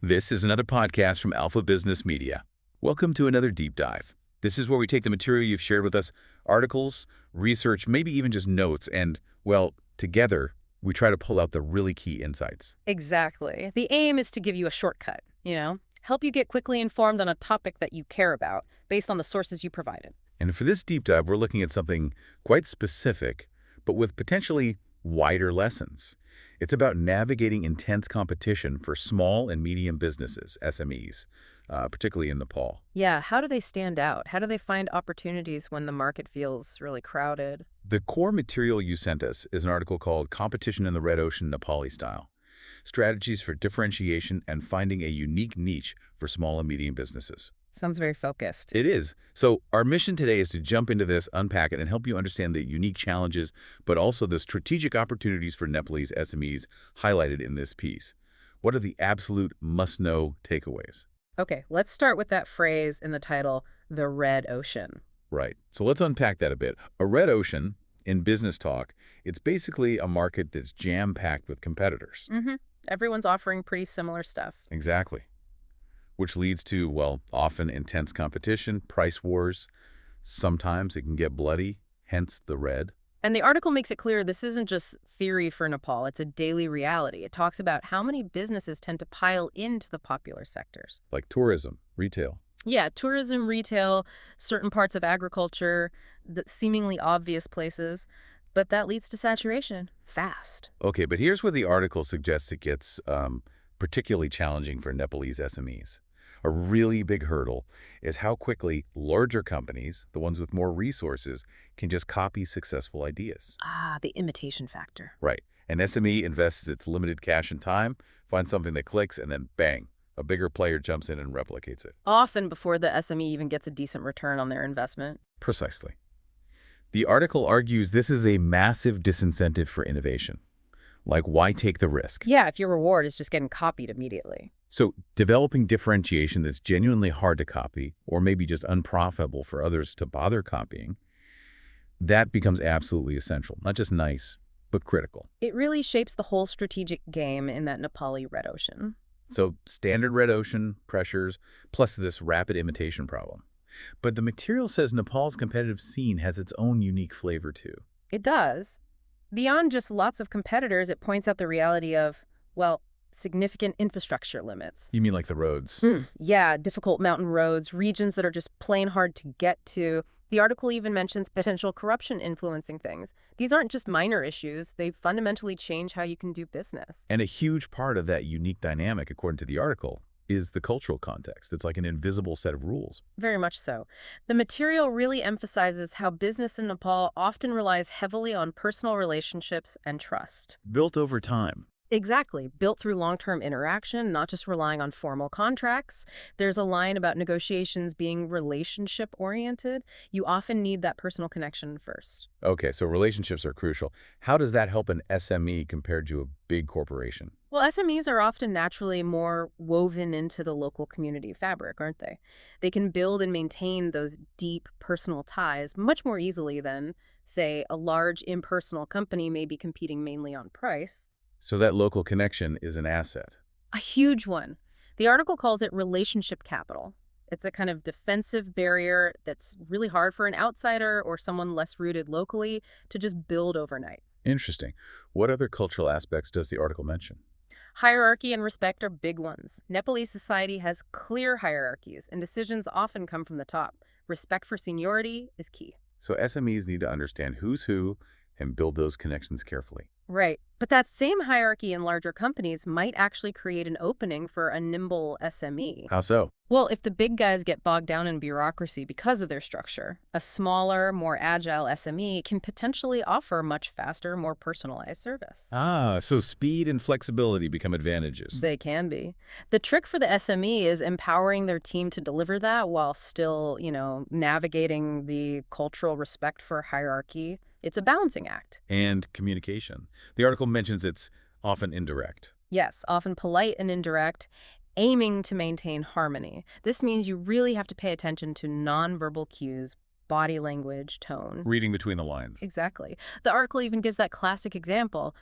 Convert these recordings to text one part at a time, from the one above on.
This is another podcast from Alpha Business Media. Welcome to another deep dive. This is where we take the material you've shared with us, articles, research, maybe even just notes, and, well, together, we try to pull out the really key insights. Exactly. The aim is to give you a shortcut, help you get quickly informed on a topic that you care about based on the sources you provided. And for this deep dive, we're looking at something quite specific, but with potentially wider lessons. It's about navigating intense competition for small and medium businesses, SMEs, particularly in Nepal. Yeah, how do they stand out? How do they find opportunities when the market feels really crowded? The core material you sent us is an article called Competition in the Red Ocean Nepali Style: Strategies for Differentiation and Finding a Unique Niche for Small and Medium Businesses. Sounds very focused. It is. So our mission today is to jump into this, unpack it, and help you understand the unique challenges, but also the strategic opportunities for Nepalese SMEs highlighted in this piece. What are the absolute must-know takeaways? Okay, let's start with that phrase in the title, the red ocean. Right. So let's unpack that a bit. A red ocean, in business talk, it's basically a market that's jam-packed with competitors. Everyone's offering pretty similar stuff. Exactly. Which leads to, well, often intense competition, price wars. Sometimes it can get bloody, hence the red. And the article makes it clear this isn't just theory for Nepal, it's a daily reality. It talks about how many businesses tend to pile into the popular sectors. Like tourism, retail. Yeah, tourism, retail, certain parts of agriculture, the seemingly obvious places. But that leads to saturation, fast. Okay, but here's where the article suggests it gets particularly challenging for Nepalese SMEs. A really big hurdle is how quickly larger companies, the ones with more resources, can just copy successful ideas. Ah, the imitation factor. Right. An SME invests its limited cash and time, finds something that clicks, and then bang, a bigger player jumps in and replicates it. Often before the SME even gets a decent return on their investment. Precisely. The article argues this is a massive disincentive for innovation. Like, why take the risk? Yeah, if your reward is just getting copied immediately. So developing differentiation that's genuinely hard to copy, or maybe just unprofitable for others to bother copying, that becomes absolutely essential. Not just nice, but critical. It really shapes the whole strategic game in that Nepali red ocean. So standard red ocean pressures, plus this rapid imitation problem. But the material says Nepal's competitive scene has its own unique flavor too. It does. Beyond just lots of competitors, it points out the reality of, well, significant infrastructure limits. You mean like the roads? Yeah, difficult mountain roads, regions that are just plain hard to get to. The article even mentions potential corruption influencing things. These aren't just minor issues. They fundamentally change how you can do business. And a huge part of that unique dynamic, according to the article, is the cultural context. It's like an invisible set of rules. Very much so. The material really emphasizes how business in Nepal often relies heavily on personal relationships and trust. Built over time. Exactly. Built through long-term interaction, not just relying on formal contracts. There's a line about negotiations being relationship-oriented. You often need that personal connection first. Okay, so relationships are crucial. How does that help an SME compared to a big corporation? Well, SMEs are often naturally more woven into the local community fabric, aren't they? They can build and maintain those deep personal ties much more easily than, say, a large impersonal company may be competing mainly on price. So that local connection is an asset. A huge one. The article calls it relationship capital. It's a kind of defensive barrier that's really hard for an outsider or someone less rooted locally to just build overnight. Interesting. What other cultural aspects does the article mention? Hierarchy and respect are big ones. Nepalese society has clear hierarchies, and decisions often come from the top. Respect for seniority is key. So SMEs need to understand who's who and build those connections carefully. Right. But that same hierarchy in larger companies might actually create an opening for a nimble SME. How so? Well, if the big guys get bogged down in bureaucracy because of their structure, a smaller, more agile SME can potentially offer much faster, more personalized service. Ah, so speed and flexibility become advantages. They can be. The trick for the SME is empowering their team to deliver that while still, navigating the cultural respect for hierarchy. It's a balancing act. And communication. The article mentions it's often indirect. Yes, often polite and indirect, aiming to maintain harmony. This means you really have to pay attention to nonverbal cues, body language, tone. Reading between the lines. Exactly. The article even gives that classic example.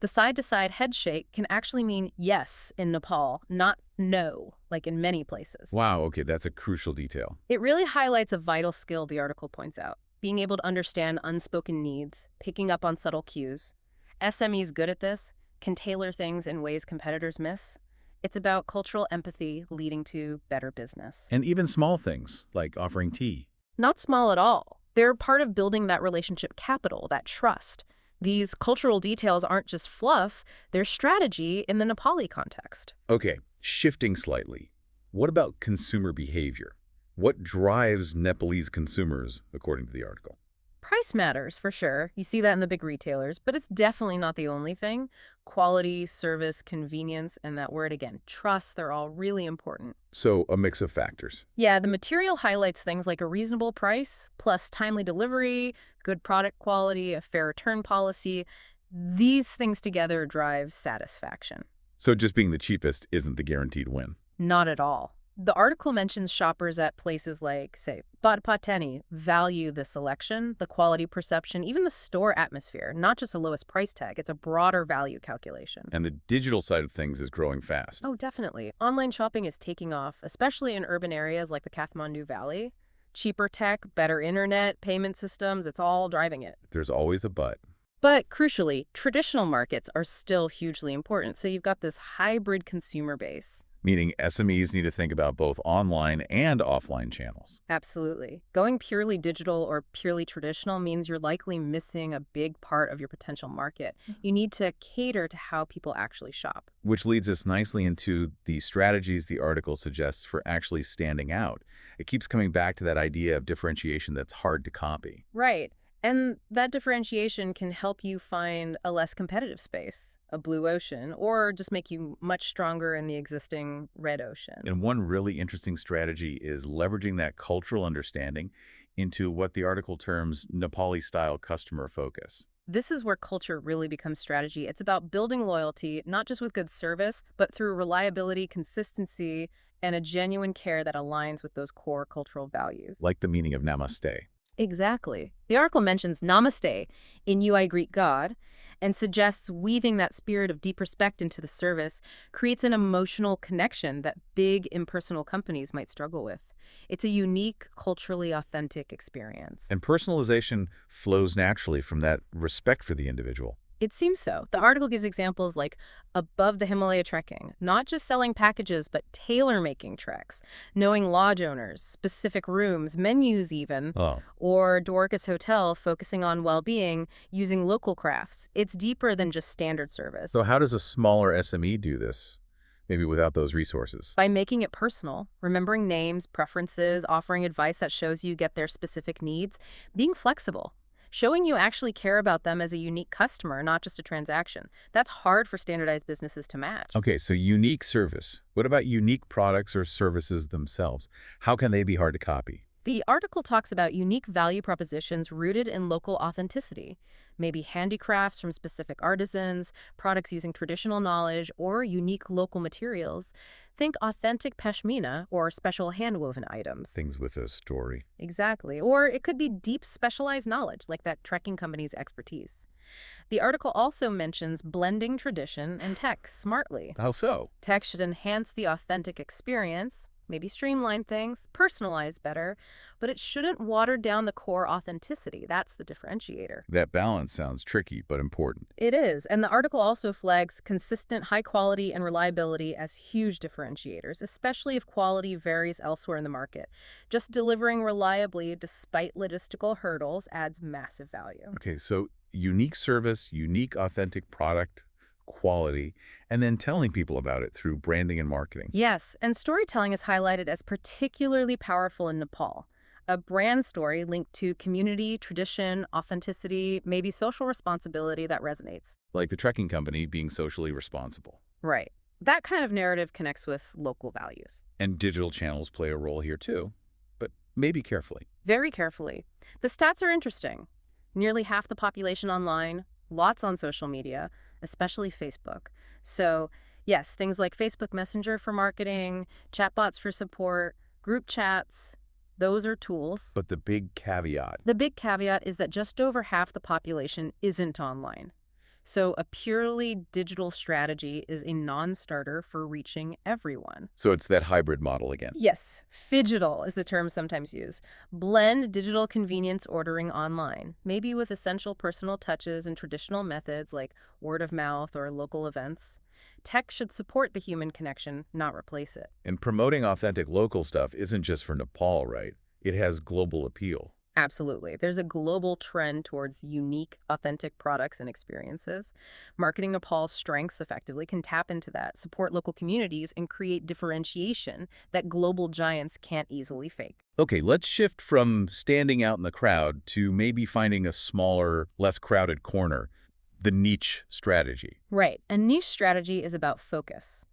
The side-to-side head shake can actually mean yes in Nepal, not No, like in many places. Wow, okay, that's a crucial detail. It really highlights a vital skill the article points out, being able to understand unspoken needs, picking up on subtle cues. SMEs good at this can tailor things in ways competitors miss. It's about cultural empathy leading to better business. And even small things, like offering tea. Not small at all. They're part of building that relationship capital, that trust. These cultural details aren't just fluff, they're strategy in the Nepali context. Okay, shifting slightly. What about consumer behavior? What drives Nepalese consumers, according to the article? Price matters, for sure. You see that in the big retailers, but it's definitely not the only thing. Quality, service, convenience, and that word again, trust, they're all really important. So, a mix of factors. Yeah, the material highlights things like a reasonable price, plus timely delivery, good product quality, a fair return policy. These things together drive satisfaction. So just being the cheapest isn't the guaranteed win. Not at all. The article mentions shoppers at places like, say, Pateni value the selection, the quality perception, even the store atmosphere, not just the lowest price tag. It's a broader value calculation. And the digital side of things is growing fast. Oh, definitely. Online shopping is taking off, especially in urban areas like the Kathmandu Valley. Cheaper tech, better internet, payment systems, it's all driving it. There's always a but. But crucially, traditional markets are still hugely important. So you've got this hybrid consumer base. Meaning SMEs need to think about both online and offline channels. Absolutely. Going purely digital or purely traditional means you're likely missing a big part of your potential market. You need to cater to how people actually shop. Which leads us nicely into the strategies the article suggests for actually standing out. It keeps coming back to that idea of differentiation that's hard to copy. Right. And that differentiation can help you find a less competitive space, a blue ocean, or just make you much stronger in the existing red ocean. And one really interesting strategy is leveraging that cultural understanding into what the article terms Nepali-style customer focus. This is where culture really becomes strategy. It's about building loyalty, not just with good service, but through reliability, consistency, and a genuine care that aligns with those core cultural values. Like the meaning of namaste. Exactly. The article mentions namaste in You I Greet God and suggests weaving that spirit of deep respect into the service creates an emotional connection that big impersonal companies might struggle with. It's a unique, culturally authentic experience. And personalization flows naturally from that respect for the individual. It seems so. The article gives examples like above the Himalaya trekking, not just selling packages, but tailor-making treks, knowing lodge owners, specific rooms, menus even, or Dwarkas Hotel focusing on well-being using local crafts. It's deeper than just standard service. So how does a smaller SME do this, maybe without those resources? By making it personal, remembering names, preferences, offering advice that shows you get their specific needs, being flexible. Showing you actually care about them as a unique customer, not just a transaction. That's hard for standardized businesses to match. Okay, so unique service. What about unique products or services themselves? How can they be hard to copy? The article talks about unique value propositions rooted in local authenticity. Maybe handicrafts from specific artisans, products using traditional knowledge, or unique local materials. Think authentic pashmina or special handwoven items. Things with a story. Exactly. Or it could be deep specialized knowledge, like that trekking company's expertise. The article also mentions blending tradition and tech smartly. How so? Tech should enhance the authentic experience, maybe streamline things, personalize better, but it shouldn't water down the core authenticity. That's the differentiator. That balance sounds tricky, but important. It is, and the article also flags consistent high quality and reliability as huge differentiators, especially if quality varies elsewhere in the market. Just delivering reliably despite logistical hurdles adds massive value. Okay, so unique service, unique authentic product, quality, and then telling people about it through branding and marketing. Yes, and storytelling is highlighted as particularly powerful in Nepal. A brand story linked to community, tradition, authenticity, maybe social responsibility that resonates. Like the trekking company being socially responsible. Right. That kind of narrative connects with local values. And digital channels play a role here too, but maybe carefully. Very carefully. The stats are interesting. Nearly half the population online, lots on social media, especially Facebook. So, yes, things like Facebook Messenger for marketing, chatbots for support, group chats, those are tools. But the big caveat. The big caveat is that just over half the population isn't online. So a purely digital strategy is a non-starter for reaching everyone. So it's that hybrid model again. Yes, phygital is the term sometimes used. Blend digital convenience ordering online, maybe with essential personal touches and traditional methods like word of mouth or local events. Tech should support the human connection, not replace it. And promoting authentic local stuff isn't just for Nepal, right? It has global appeal. Absolutely. There's a global trend towards unique, authentic products and experiences. Marketing Nepal's strengths effectively can tap into that, support local communities, and create differentiation that global giants can't easily fake. Okay, let's shift from standing out in the crowd to maybe finding a smaller, less crowded corner, the niche strategy. Right. A niche strategy is about focus.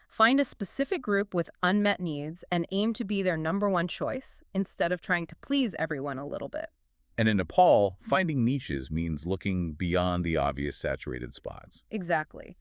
Find a specific group with unmet needs and aim to be their number one choice instead of trying to please everyone a little bit. And in Nepal, finding niches means looking beyond the obvious saturated spots. Exactly.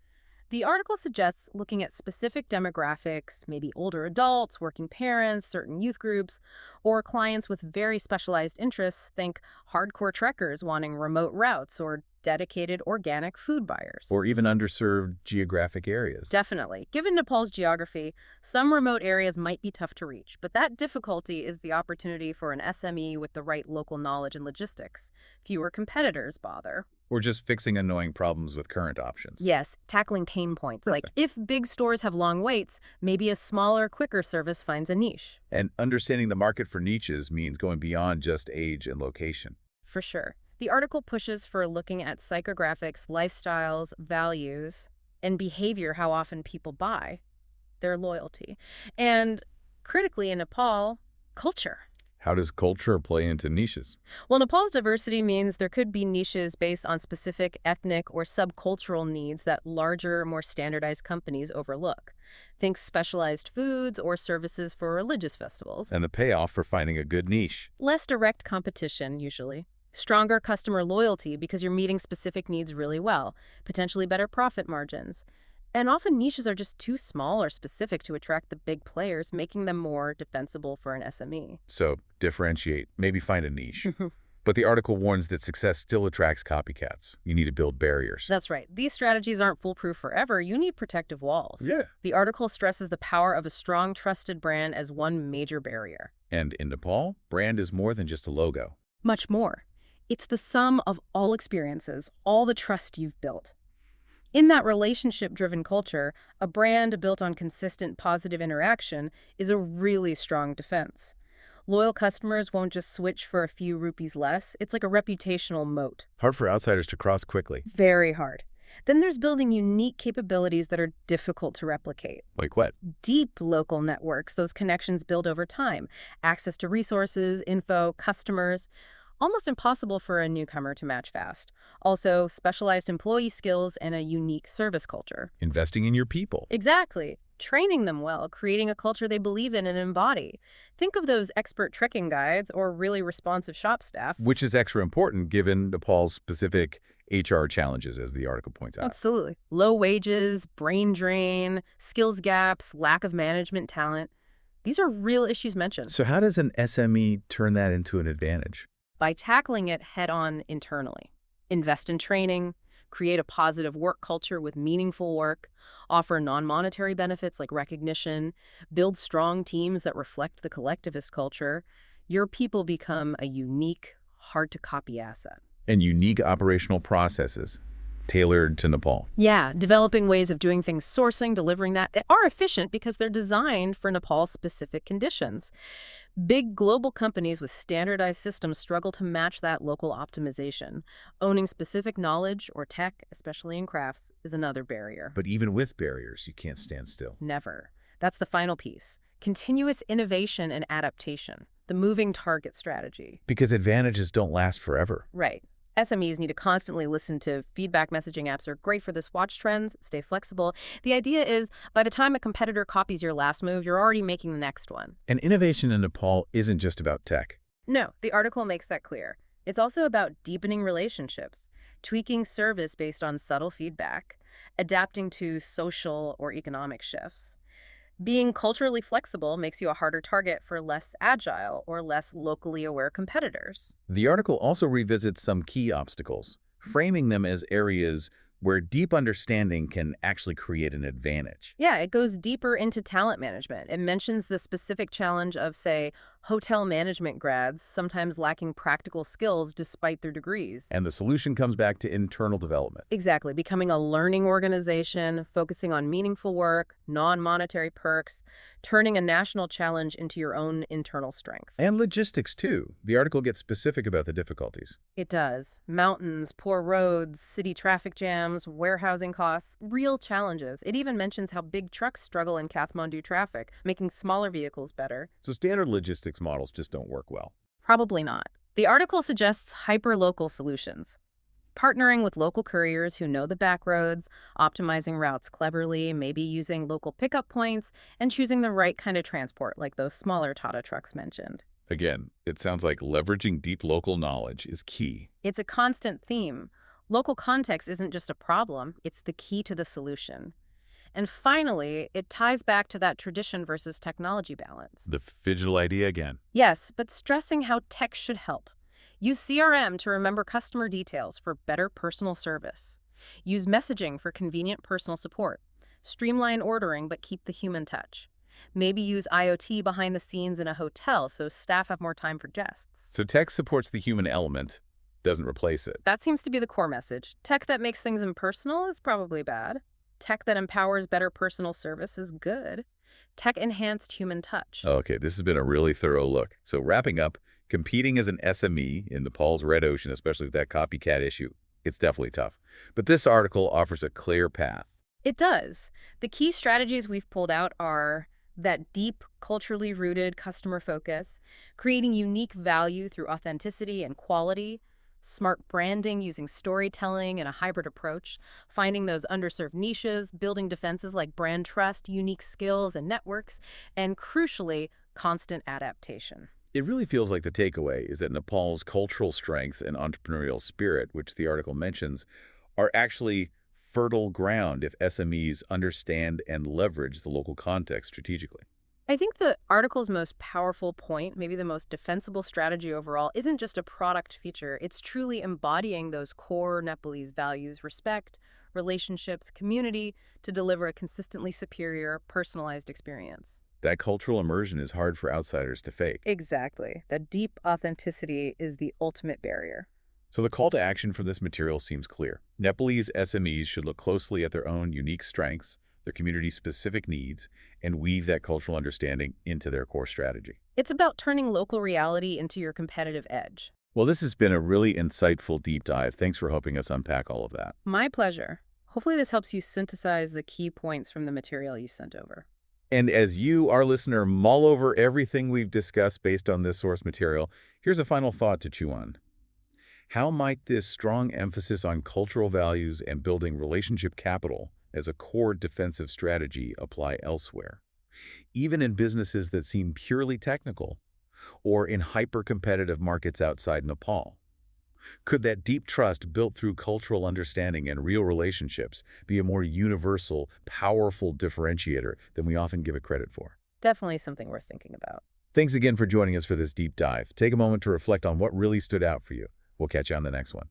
The article suggests looking at specific demographics, maybe older adults, working parents, certain youth groups, or clients with very specialized interests. Think hardcore trekkers wanting remote routes or dedicated organic food buyers. Or even underserved geographic areas. Definitely. Given Nepal's geography, some remote areas might be tough to reach, but that difficulty is the opportunity for an SME with the right local knowledge and logistics. Fewer competitors bother. Or just fixing annoying problems with current options. Yes, tackling pain points. Like if big stores have long waits, maybe a smaller, quicker service finds a niche. And understanding the market for niches means going beyond just age and location. For sure. The article pushes for looking at psychographics, lifestyles, values, and behavior, how often people buy, their loyalty. And critically in Nepal, culture. How does culture play into niches? Well, Nepal's diversity means there could be niches based on specific ethnic or subcultural needs that larger, more standardized companies overlook. Think specialized foods or services for religious festivals. And the payoff for finding a good niche. Less direct competition, usually. Stronger customer loyalty because you're meeting specific needs really well. Potentially better profit margins. And often niches are just too small or specific to attract the big players, making them more defensible for an SME. So differentiate, maybe find a niche. But the article warns that success still attracts copycats. You need to build barriers. That's right. These strategies aren't foolproof forever. You need protective walls. Yeah. The article stresses the power of a strong, trusted brand as one major barrier. And in Nepal, brand is more than just a logo. Much more. It's the sum of all experiences, all the trust you've built. In that relationship-driven culture, a brand built on consistent positive interaction is a really strong defense. Loyal customers won't just switch for a few rupees less. It's like a reputational moat. Hard for outsiders to cross quickly. Very hard. Then there's building unique capabilities that are difficult to replicate. Like what? Deep local networks, those connections build over time. Access to resources, info, customers. Almost impossible for a newcomer to match fast. Also, specialized employee skills and a unique service culture. Investing in your people. Exactly. Training them well, creating a culture they believe in and embody. Think of those expert trekking guides or really responsive shop staff. Which is extra important given Nepal's specific HR challenges, as the article points out. Absolutely. Low wages, brain drain, skills gaps, lack of management talent. These are real issues mentioned. So how does an SME turn that into an advantage? By tackling it head-on internally. Invest in training, create a positive work culture with meaningful work, offer non-monetary benefits like recognition, build strong teams that reflect the collectivist culture. Your people become a unique, hard-to-copy asset. And unique operational processes tailored to Nepal. Yeah, developing ways of doing things, sourcing, delivering that are efficient because they're designed for Nepal's specific conditions. Big global companies with standardized systems struggle to match that local optimization. Owning specific knowledge or tech, especially in crafts, is another barrier. But even with barriers, you can't stand still. Never. That's the final piece. Continuous innovation and adaptation. The moving target strategy. Because advantages don't last forever. Right. SMEs need to constantly listen to feedback messaging apps are great for this. Watch trends, stay flexible. The idea is by the time a competitor copies your last move, you're already making the next one. And innovation in Nepal isn't just about tech. No, the article makes that clear. It's also about deepening relationships, tweaking service based on subtle feedback, adapting to social or economic shifts. Being culturally flexible makes you a harder target for less agile or less locally aware competitors. The article also revisits some key obstacles, framing them as areas where deep understanding can actually create an advantage. Yeah, it goes deeper into talent management. It mentions the specific challenge of, say, hotel management grads sometimes lacking practical skills despite their degrees. And the solution comes back to internal development. Exactly, becoming a learning organization, focusing on meaningful work, non-monetary perks, turning a national challenge into your own internal strength. And logistics, too. The article gets specific about the difficulties. It does. Mountains, poor roads, city traffic jams, warehousing costs, real challenges. It even mentions how big trucks struggle in Kathmandu traffic, making smaller vehicles better. So standard logistics models just don't work well. Probably not. The article suggests hyper-local solutions. Partnering with local couriers who know the back roads, optimizing routes cleverly, maybe using local pickup points, and choosing the right kind of transport, like those smaller Tata trucks mentioned. Again, it sounds like leveraging deep local knowledge is key. It's a constant theme. Local context isn't just a problem, it's the key to the solution. And finally, it ties back to that tradition versus technology balance. The digital idea again. Yes, but stressing how tech should help. Use CRM to remember customer details for better personal service. Use messaging for convenient personal support. Streamline ordering but keep the human touch. Maybe use IoT behind the scenes in a hotel so staff have more time for guests. So tech supports the human element, doesn't replace it. That seems to be the core message. Tech that makes things impersonal is probably bad. Tech that empowers better personal service is good. Tech-enhanced human touch. Okay, this has been a really thorough look. So wrapping up, competing as an SME in Nepal's red ocean, especially with that copycat issue, it's definitely tough. But this article offers a clear path. It does. The key strategies we've pulled out are that deep, culturally rooted customer focus, creating unique value through authenticity and quality, smart branding using storytelling and a hybrid approach, finding those underserved niches, building defenses like brand trust, unique skills and networks, and crucially, constant adaptation. It really feels like the takeaway is that Nepal's cultural strength and entrepreneurial spirit, which the article mentions, are actually fertile ground if SMEs understand and leverage the local context strategically. I think the article's most powerful point, maybe the most defensible strategy overall, isn't just a product feature. It's truly embodying those core Nepalese values: respect, relationships, community, to deliver a consistently superior, personalized experience. That cultural immersion is hard for outsiders to fake. Exactly. That deep authenticity is the ultimate barrier. So the call to action for this material seems clear. Nepalese SMEs should look closely at their own unique strengths, their community-specific needs, and weave that cultural understanding into their core strategy. It's about turning local reality into your competitive edge. Well, this has been a really insightful deep dive. Thanks for helping us unpack all of that. My pleasure. Hopefully this helps you synthesize the key points from the material you sent over. And as you, our listener, mull over everything we've discussed based on this source material, here's a final thought to chew on. How might this strong emphasis on cultural values and building relationship capital as a core defensive strategy apply elsewhere, even in businesses that seem purely technical or in hyper-competitive markets outside Nepal? Could that deep trust built through cultural understanding and real relationships be a more universal, powerful differentiator than we often give it credit for? Definitely something worth thinking about. Thanks again for joining us for this deep dive. Take a moment to reflect on what really stood out for you. We'll catch you on the next one.